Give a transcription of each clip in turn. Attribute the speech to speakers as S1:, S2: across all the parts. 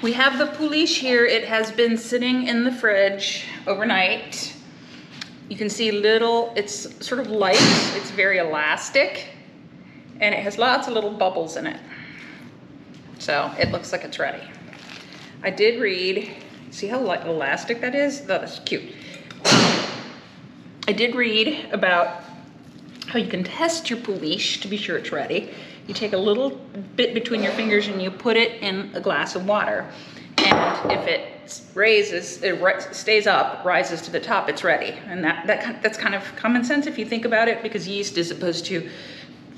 S1: We have the pouliche here. It has been sitting in the fridge overnight. You can see it's sort of light, it's very elastic, and it has lots of little bubbles in it. So it looks like it's ready. I did read, see how elastic that is? That's cute. I did read about how you can test your pouliche to be sure it's ready. You take a little bit between your fingers and you put it in a glass of water. And if it stays up, rises to the top, it's ready. And that's kind of common sense if you think about it, because yeast is supposed to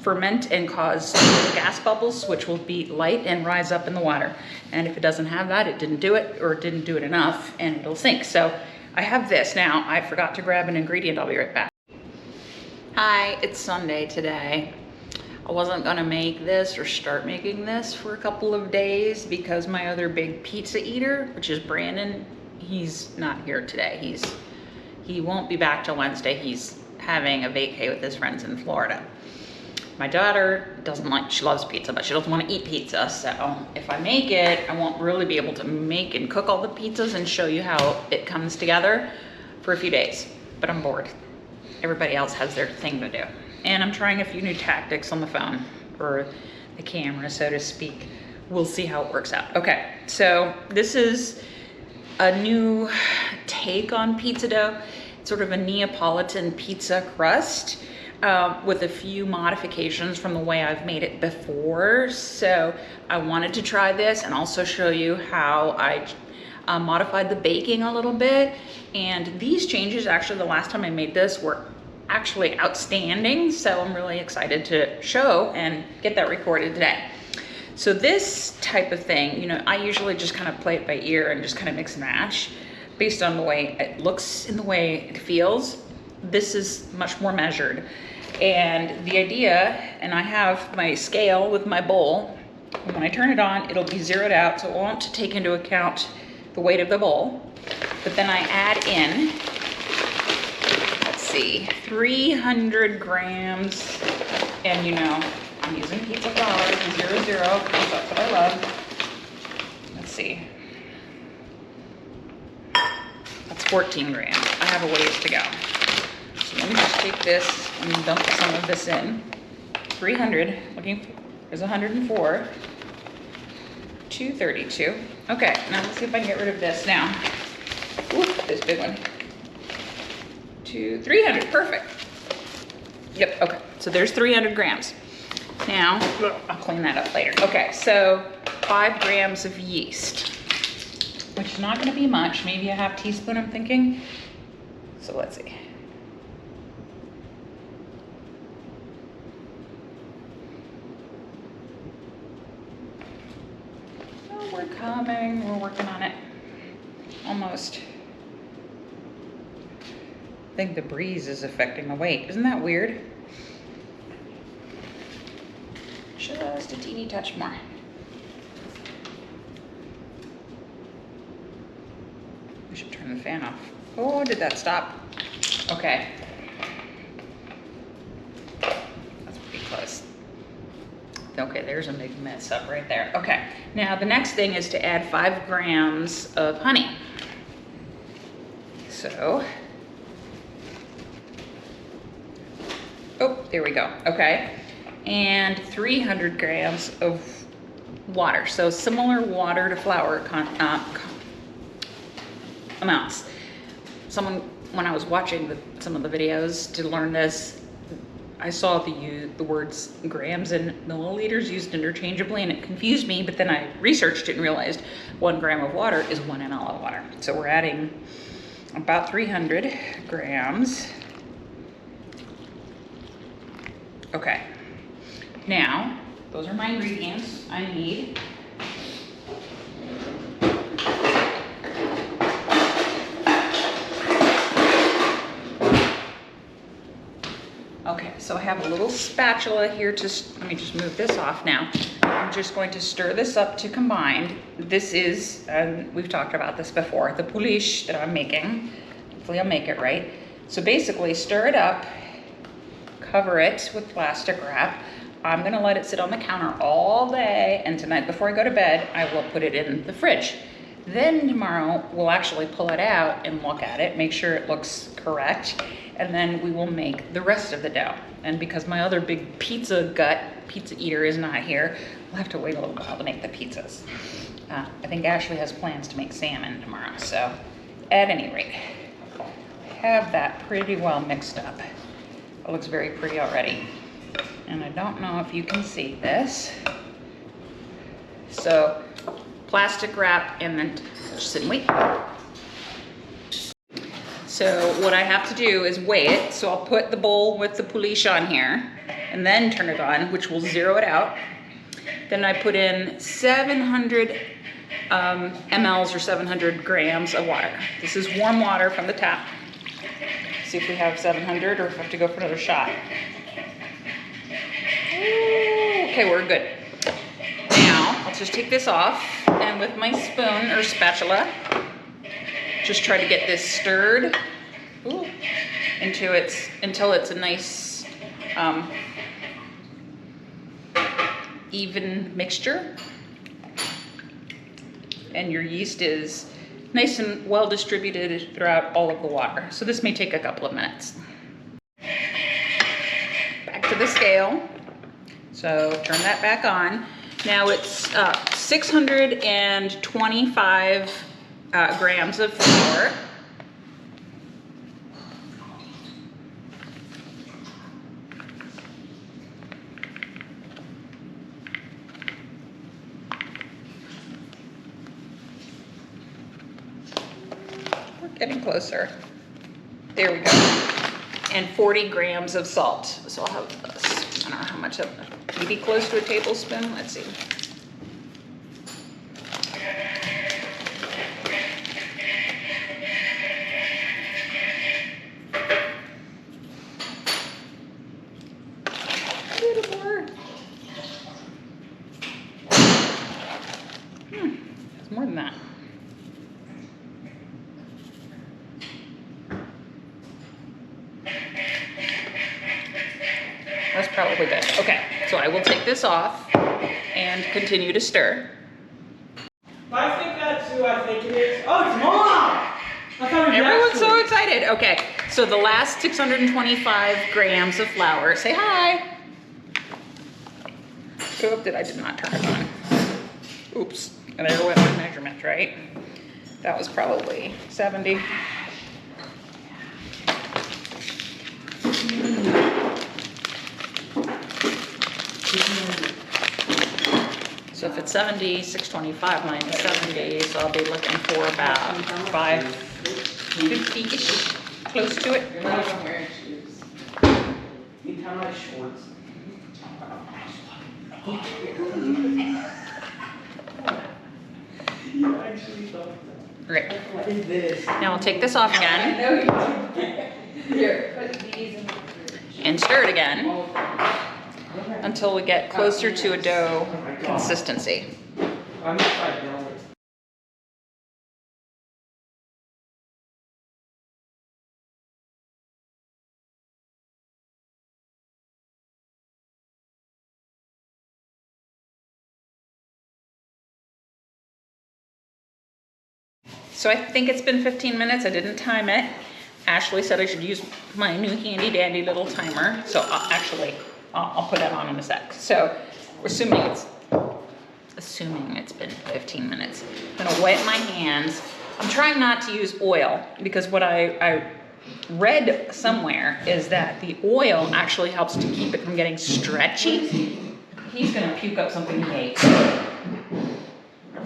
S1: ferment and cause gas bubbles, which will be light and rise up in the water. And if it doesn't have that, it didn't do it, or it didn't do it enough, and it'll sink. So I have this now. I forgot to grab an ingredient. I'll be right back. Hi, it's Sunday today. I wasn't gonna make this or start making this for a couple of days because my other big pizza eater, which is Brandon, he's not here today. He won't be back till Wednesday. He's having a vacay with his friends in Florida. My daughter she loves pizza, but she doesn't want to eat pizza. So if I make it, I won't really be able to make and cook all the pizzas and show you how it comes together for a few days. But I'm bored. Everybody else has their thing to do. And I'm trying a few new tactics on the phone, or the camera, so to speak. We'll see how it works out. Okay, so this is a new take on pizza dough. It's sort of a Neapolitan pizza crust with a few modifications from the way I've made it before. So I wanted to try this and also show you how I modified the baking a little bit. And these changes, actually, the last time I made this were actually outstanding. So I'm really excited to show and get that recorded today. So this type of thing, I usually just kind of play it by ear and just kind of mix and match based on the way it looks and the way it feels. This is much more measured. And the idea, and I have my scale with my bowl, and when I turn it on, it'll be zeroed out, so it won't take into account the weight of the bowl. But then I add in, 300 grams, and I'm using pizza flour, 00, because that's what I love. Let's see. That's 14 grams. I have a ways to go. So let me just take this and dump some of this in. 300, there's 104, 232. Okay, now let's see if I can get rid of this now. Ooh, this big one. 300, perfect. Yep, okay, so there's 300 grams. Now, I'll clean that up later. Okay, so 5 grams of yeast, which is not gonna be much, maybe a half teaspoon, I'm thinking. So let's see. Oh, we're coming, we're working on it. Almost. I think the breeze is affecting the weight. Isn't that weird? Just a teeny touch more. We should turn the fan off. Oh, did that stop? Okay. That's pretty close. Okay, there's a big mess up right there. Okay, now the next thing is to add 5 grams of honey. So, oh, there we go, okay. And 300 grams of water. So similar water to flour amounts. When I was watching some of the videos to learn this, I saw the words grams and milliliters used interchangeably, and it confused me, but then I researched it and realized 1 gram of water is 1 ml of water. So we're adding about 300 grams. Okay, now, those are my ingredients I need. Okay, so I have a little spatula here let me just move this off now. I'm just going to stir this up to combine. This is, we've talked about this before, the pouliche that I'm making. Hopefully I'll make it right. So basically stir it up, cover it with plastic wrap, I'm gonna let it sit on the counter all day, and tonight before I go to bed, I will put it in the fridge. Then tomorrow, we'll actually pull it out and look at it, make sure it looks correct, and then we will make the rest of the dough. And because my other big pizza eater is not here, we'll have to wait a little while to make the pizzas. I think Ashley has plans to make salmon tomorrow, so at any rate, have that pretty well mixed up. It looks very pretty already. And I don't know if you can see this. So plastic wrap and then just sit and wait. So what I have to do is weigh it. So I'll put the bowl with the pouliche on here and then turn it on, which will zero it out. Then I put in 700 mLs or 700 grams of water. This is warm water from the tap. See if we have 700 or if I have to go for another shot. Okay, we're good. Now, I'll just take this off, and with my spoon or spatula, just try to get this stirred until it's a nice even mixture. And your yeast is nice and well distributed throughout all of the water. So this may take a couple of minutes. Back to the scale. So turn that back on. Now it's 625 grams of flour. We're getting closer. There we go. And 40 grams of salt. So I'll have this. I don't know how much of it. Maybe close to a tablespoon. Let's see. A little more. It's more than that. That's probably good. Okay, so I will take this off and continue to stir.
S2: I think that's who I think it is. Oh, it's Mom!
S1: Everyone's so excited. Okay, so the last 625 grams of flour. Say hi. Oop, I did not turn it on. Oops, and there went my measurements, right? That was probably 70. So if it's 70, 625 minus 70, so I'll be looking for about 550-ish, close to it.
S2: You're not even wearing shoes. You tie my shorts. You actually thought that.
S1: Great.
S2: What is this?
S1: Now I'll take this off again
S2: Here, put these in the
S1: and stir it again until we get closer to a dough consistency.
S2: I'm not trying to.
S1: So I think it's been 15 minutes. I didn't time it. Ashley said I should use my new handy dandy little timer. So I'll put that on in a sec. So we're assuming it's been 15 minutes. I'm gonna wet my hands. I'm trying not to use oil because what I read somewhere is that the oil actually helps to keep it from getting stretchy. He's gonna puke up something he ate.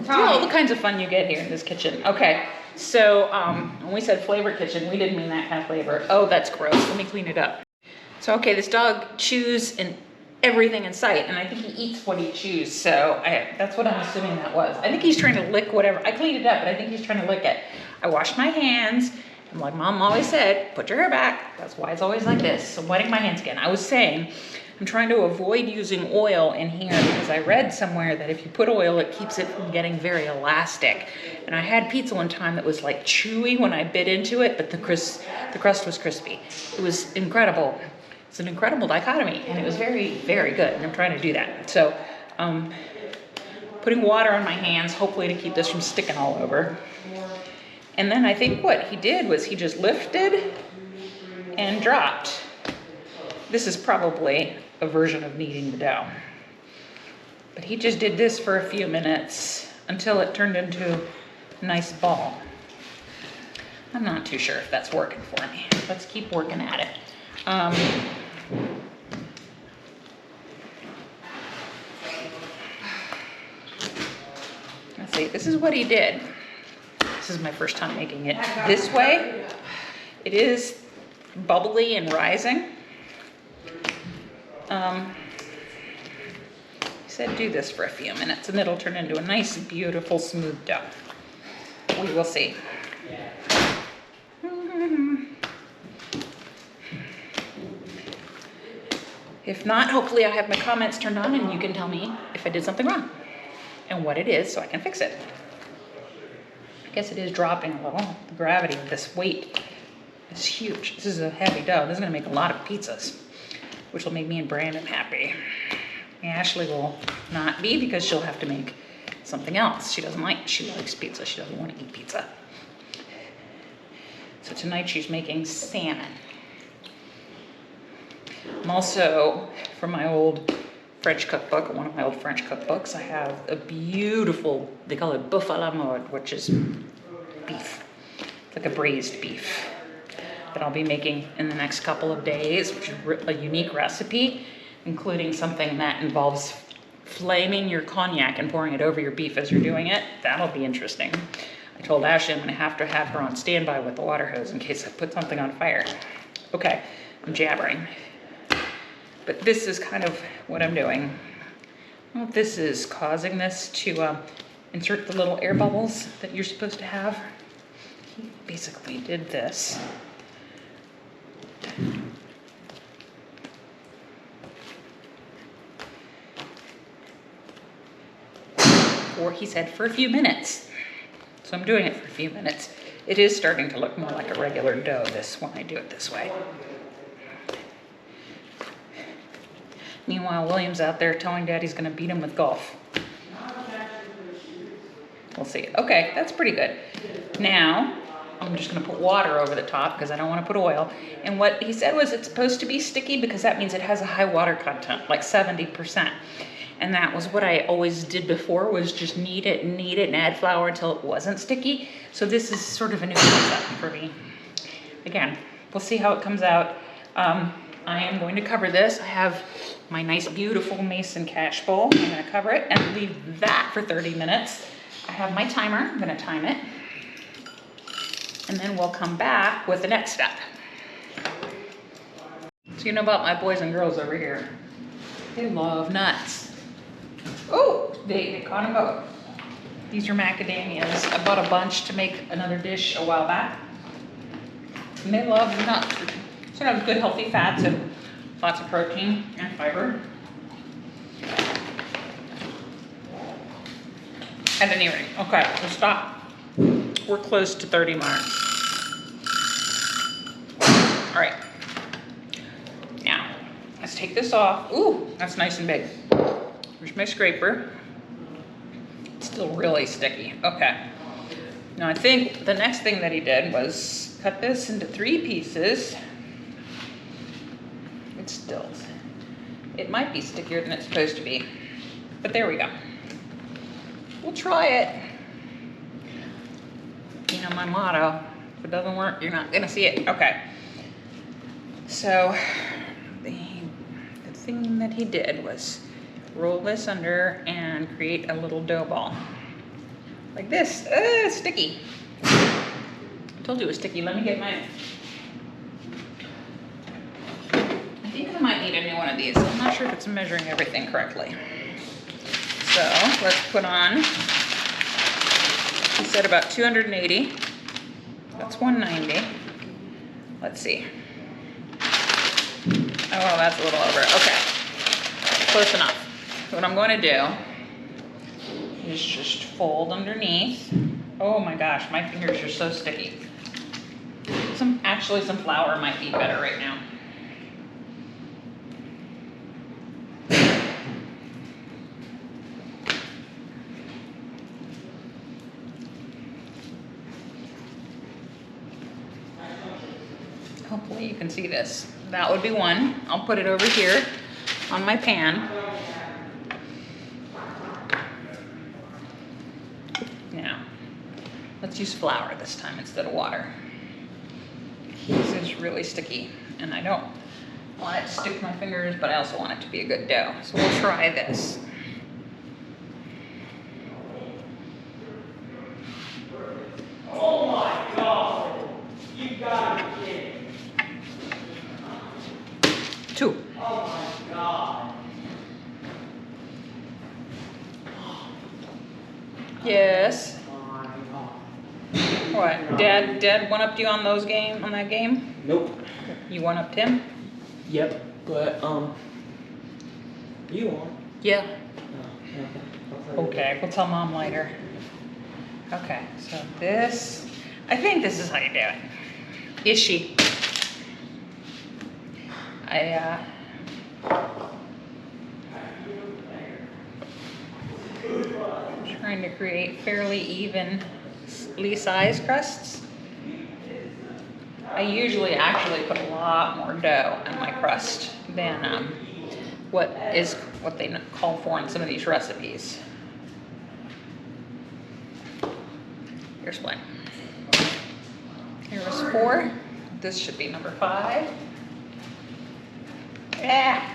S1: All the kinds of fun you get here in this kitchen. Okay, so when we said flavor kitchen, we didn't mean that kind of flavor. Oh, that's gross. Let me clean it up. So, okay, this dog chews in everything in sight, and I think he eats what he chews. So that's what I'm assuming that was. I think he's trying to lick whatever. I cleaned it up, but I think he's trying to lick it. I washed my hands. And like Mom always said, put your hair back. That's why it's always like this. So I'm wetting my hands again. I was saying, I'm trying to avoid using oil in here because I read somewhere that if you put oil, it keeps it from getting very elastic. And I had pizza one time that was like chewy when I bit into it, but the crust was crispy. It was incredible. It's an incredible dichotomy, and it was very, very good, and I'm trying to do that. So, putting water on my hands, hopefully to keep this from sticking all over. And then I think what he did was he just lifted and dropped. This is probably a version of kneading the dough. But he just did this for a few minutes until it turned into a nice ball. I'm not too sure if that's working for me. Let's keep working at it. Let's see, this is what he did. This is my first time making it this way. It is bubbly and rising. He said do this for a few minutes and it'll turn into a nice, beautiful, smooth dough. We will see. If not, hopefully I have my comments turned on and you can tell me if I did something wrong and what it is so I can fix it. I guess it is dropping a little. The gravity of this weight is huge. This is a heavy dough. This is gonna make a lot of pizzas, which will make me and Brandon happy. Ashley will not be because she'll have to make something else. She likes pizza. She doesn't want to eat pizza. So tonight she's making salmon. I'm also, from my old French cookbook, one of my old French cookbooks, I have a beautiful, they call it boeuf à la mode, which is beef. It's like a braised beef that I'll be making in the next couple of days, which is a unique recipe, including something that involves flaming your cognac and pouring it over your beef as you're doing it. That'll be interesting. I told Ashley I'm gonna have to have her on standby with the water hose in case I put something on fire. Okay, I'm jabbering. But this is kind of what I'm doing. I don't know if this is causing this to insert the little air bubbles that you're supposed to have. He basically did this. Or he said for a few minutes. So I'm doing it for a few minutes. It is starting to look more like a regular dough when I do it this way. Meanwhile, William's out there telling Daddy's gonna beat him with golf. We'll see. Okay, that's pretty good. Now, I'm just gonna put water over the top because I don't wanna put oil. And what he said was it's supposed to be sticky because that means it has a high water content, like 70%. And that was what I always did before, was just knead it and add flour until it wasn't sticky. So this is sort of a new concept for me. Again, we'll see how it comes out. I am going to cover this. I have my nice, beautiful mason cash bowl. I'm gonna cover it and leave that for 30 minutes. I have my timer, I'm gonna time it. And then we'll come back with the next step. So you know about my boys and girls over here. They love nuts. Oh, they caught them both. These are macadamias. I bought a bunch to make another dish a while back. And they love the nuts. So it has good healthy fats and lots of protein and fiber. At any rate, okay, we'll stop. We're close to 30 marks. All right. Now, let's take this off. Ooh, that's nice and big. Here's my scraper. It's still really sticky. Okay. Now I think the next thing that he did was cut this into 3 pieces. It might be stickier than it's supposed to be, but there we go. We'll try it. You know my motto, if it doesn't work, you're not gonna see it. Okay. So the thing that he did was roll this under and create a little dough ball. Like this. It's sticky. I told you it was sticky. Let me get my... I think I might need a new one of these. I'm not sure if it's measuring everything correctly. So let's put on, he said about 280. That's 190. Let's see. Oh, that's a little over. Okay, close enough. What I'm going to do is just fold underneath. Oh my gosh, my fingers are so sticky. Actually some flour might be better right now. Hopefully you can see this. That would be one. I'll put it over here on my pan. Now, let's use flour this time instead of water. This is really sticky, and I don't want it to stick to my fingers, but I also want it to be a good dough. So we'll try this.
S2: Oh my God! You gotta be kidding.
S1: 2.
S2: Oh my God.
S1: Yes.
S2: Oh my God.
S1: What? Dad one-upped you on that game?
S2: Nope.
S1: You one-upped him?
S2: Yep. But you won.
S1: Yeah.
S2: Oh,
S1: Okay, we'll tell Mom later. Okay, so this, I think this is how you do it. Is she? I'm trying to create fairly evenly sized crusts. I usually actually put a lot more dough on my crust than what they call for in some of these recipes. Here's one. Here was 4. This should be number 5. Yeah.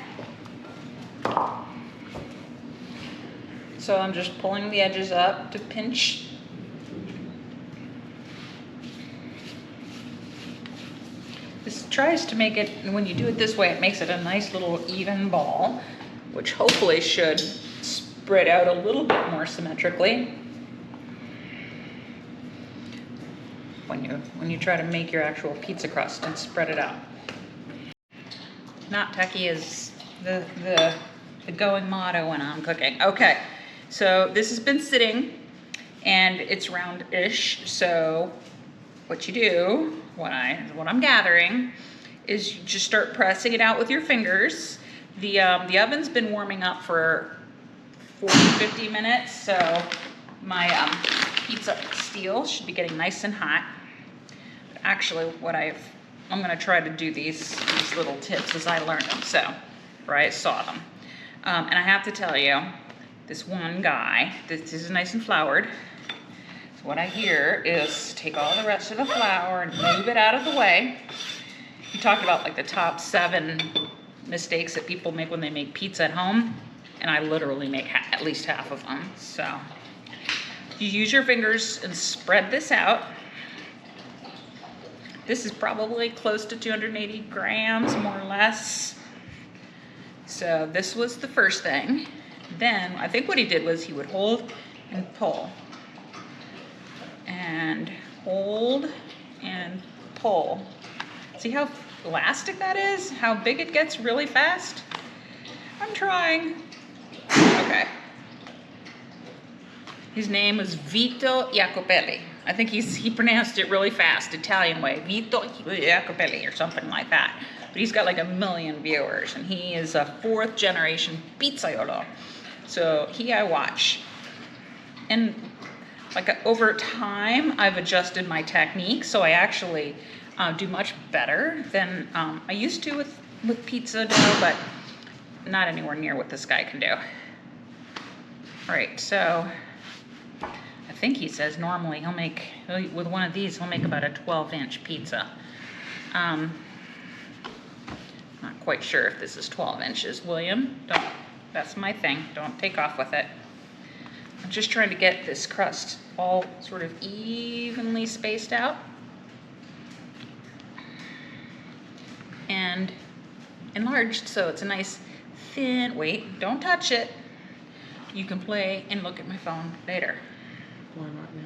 S1: So I'm just pulling the edges up to pinch. This tries to make it, when you do it this way, it makes it a nice little even ball, which hopefully should spread out a little bit more symmetrically when you try to make your actual pizza crust and spread it out. Not techie is the going motto when I'm cooking. Okay, so this has been sitting and it's round-ish. So what you do, what I'm gathering, is you just start pressing it out with your fingers. The oven's been warming up for 40-50 minutes, so my pizza steel should be getting nice and hot. But actually, I'm gonna try to do these little tips as I learned them, or I saw them. And I have to tell you, this one guy, this is nice and floured. So what I hear is take all the rest of the flour and move it out of the way. You talked about like the top 7 mistakes that people make when they make pizza at home, and I literally make at least half of them. So you use your fingers and spread this out. This is probably close to 280 grams, more or less. So this was the first thing. Then I think what he did was he would hold and pull. And hold and pull. See how elastic that is? How big it gets really fast? I'm trying. Okay. His name was Vito Jacopelli. I think he pronounced it really fast, Italian way. Vito Jacopelli or something like that. But he's got like 1 million viewers, and he is a 4th generation pizzaiolo. So I watch. And over time, I've adjusted my technique, so I actually do much better than I used to with pizza dough, but not anywhere near what this guy can do. All right, so I think he says normally with one of these, he'll make about a 12-inch pizza. Not quite sure if this is 12 inches, William. That's my thing. Don't take off with it. I'm just trying to get this crust all sort of evenly spaced out and enlarged, so it's a nice thin, wait, don't touch it. You can play and look at my phone later.
S2: Why not now?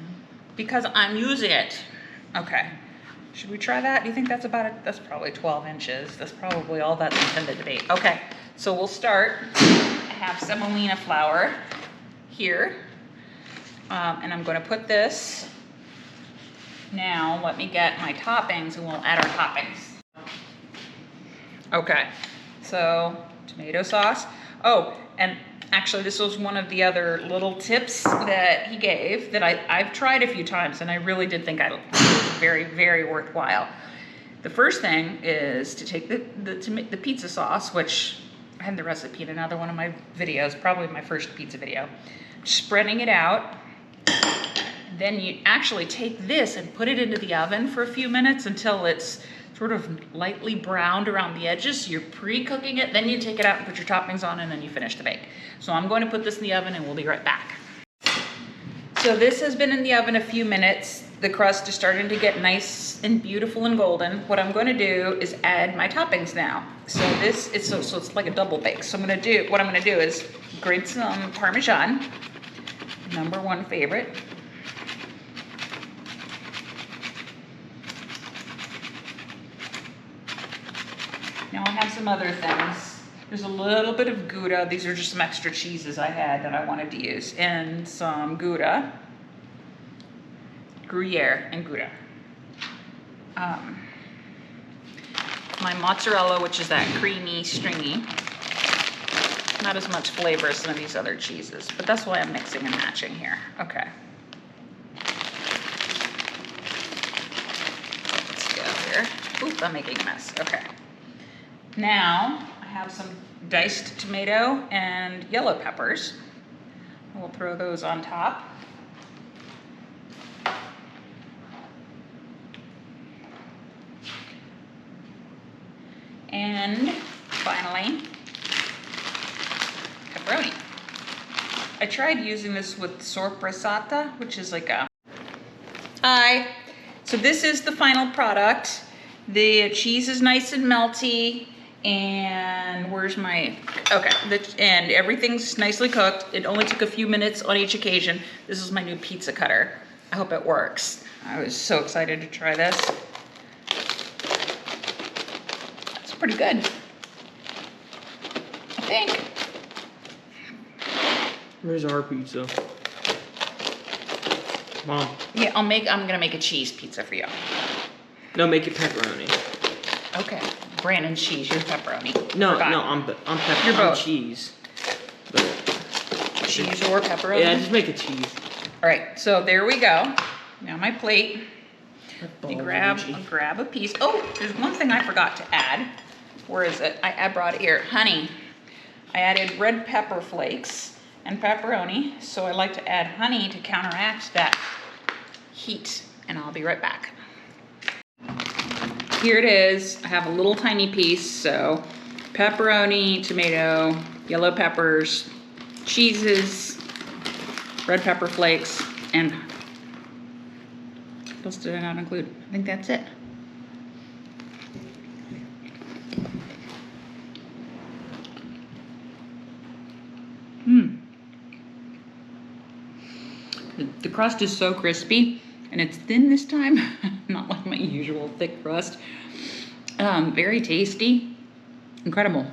S1: Because I'm using it. Okay, should we try that? Do you think that's that's probably 12 inches. That's probably all that's intended to be. Okay, so we'll start. I have semolina flour here. And I'm going to put this. Now, let me get my toppings and we'll add our toppings. Okay, so tomato sauce. Oh, and actually this was one of the other little tips that he gave that I've tried a few times, and I really did think it was very, very worthwhile. The first thing is to take the pizza sauce, which I had the recipe in another one of my videos, probably my first pizza video. Spreading it out. Then you actually take this and put it into the oven for a few minutes until it's sort of lightly browned around the edges. So you're pre-cooking it, then you take it out and put your toppings on, and then you finish the bake. So I'm going to put this in the oven and we'll be right back. So this has been in the oven a few minutes. The crust is starting to get nice and beautiful and golden. What I'm going to do is add my toppings now. So this is so it's like a double bake. So what I'm going to do is grate some Parmesan, #1 favorite. Now I have some other things. There's a little bit of Gouda. These are just some extra cheeses I had that I wanted to use. And some Gouda, Gruyere and Gouda. My mozzarella, which is that creamy, stringy. Not as much flavor as some of these other cheeses, but that's why I'm mixing and matching here. Okay. Let's go here. Oop, I'm making a mess. Okay. Now, I have some diced tomato and yellow peppers. We'll throw those on top. And finally, pepperoni. I tried using this with sorpressata, which is like a... Hi. So this is the final product. The cheese is nice and melty. And where's my, okay, and everything's nicely cooked. It only took a few minutes on each occasion. This is my new pizza cutter. I hope it works. I was so excited to try this. That's pretty good, I think.
S2: Where's our pizza? Mom.
S1: Yeah, I'm gonna make a cheese pizza for you.
S2: No, make it pepperoni.
S1: Okay, Brandon cheese, you're pepperoni.
S2: No,
S1: Forgot.
S2: no, I'm pepperoni.
S1: You're both.
S2: Cheese. But
S1: Cheese or pepperoni?
S2: yeah, just make a cheese.
S1: All right, so there we go. Now my plate. You grab a piece. Oh, there's one thing I forgot to add. Where is it? I brought it here. Honey. I added red pepper flakes and pepperoni, so I like to add honey to counteract that heat, and I'll be right back. Here it is. I have a little tiny piece, so pepperoni, tomato, yellow peppers, cheeses, red pepper flakes, and what else did I not include? I think that's it. The crust is so crispy, and it's thin this time, not like my usual thick crust. Very tasty, incredible.